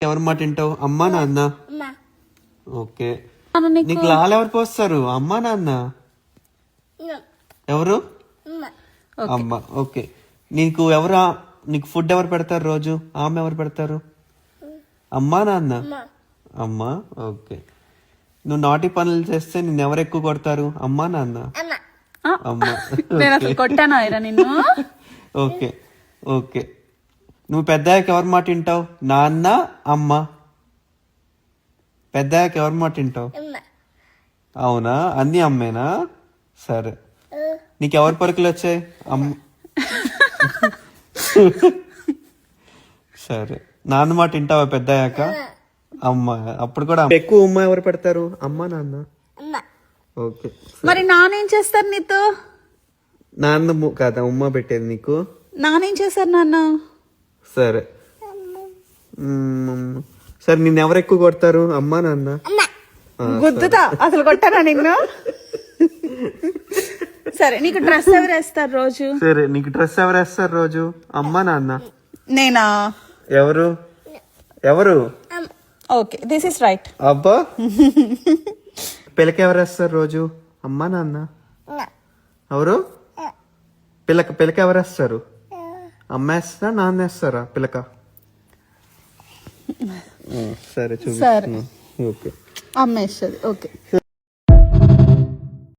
ఎవరి మాట వింటావు? అమ్మా నాన్న? ఓకే. నీకు లాలు ఎవరు పోస్తారు? అమ్మా నాన్న? ఎవరు? అమ్మ. ఓకే. నీకు ఫుడ్ ఎవరు పెడతారు రోజు? ఆమె ఎవరు పెడతారు? అమ్మా నాన్న? అమ్మా. ఓకే. నువ్వు నాటి పనులు చేస్తే నిన్ను ఎవరు ఎక్కువ కొడతారు? అమ్మా నాన్న? అమ్మా. నేను అసలు కొట్టానా నిన్ను? ఓకే. ఓకే. నువ్వు పెద్దయ్యాక ఎవరి మాట వింటావు? నాన్న అమ్మ? పెద్దయ్యాక ఎవరి మాట వింటావు? అవునా? అన్ని అమ్మేనా? సరే. నీకు ఎవరి పరుకులు వచ్చాయి? సరే. నాన్న మాట వింటావా పెద్దయ్యాక? అమ్మ. అప్పుడు కూడా ఎక్కువ ఉమ్మ ఎవరు పెడతారు? అమ్మ నాన్న? ఓకే. మరి నానేం చేస్తారు నీతో? నాన్న కాదా ఉమ్మ పెట్టేది నీకు? నానేం చేశారు నాన్న? సరే. సరే, నిన్ను ఎవరు ఎక్కువ కొడతారు? అమ్మా నాన్న? గుద్దుతా. అసలు కొట్టానా నిన్ను? సరే, నీకు డ్రెస్ ఎవరు వేస్తారు రోజు? సరే, నీకు డ్రెస్ ఎవరు వేస్తారు రోజు? అమ్మా నాన్న? నేనా? ఎవరు? ఎవరు? Okay, this is right. అబ్బా. పిల్లక ఎవరు వేస్తారు రోజు? అమ్మా నాన్న? ఎవరు? పిల్లక ఎవరు వేస్తారు? అమ్మ వేస్తారా నాన్న వేస్తారా పిల్లక? సరే, చూపిస్తున్నా. ఓకే. అమ్మ వేస్తుంది. ఓకే.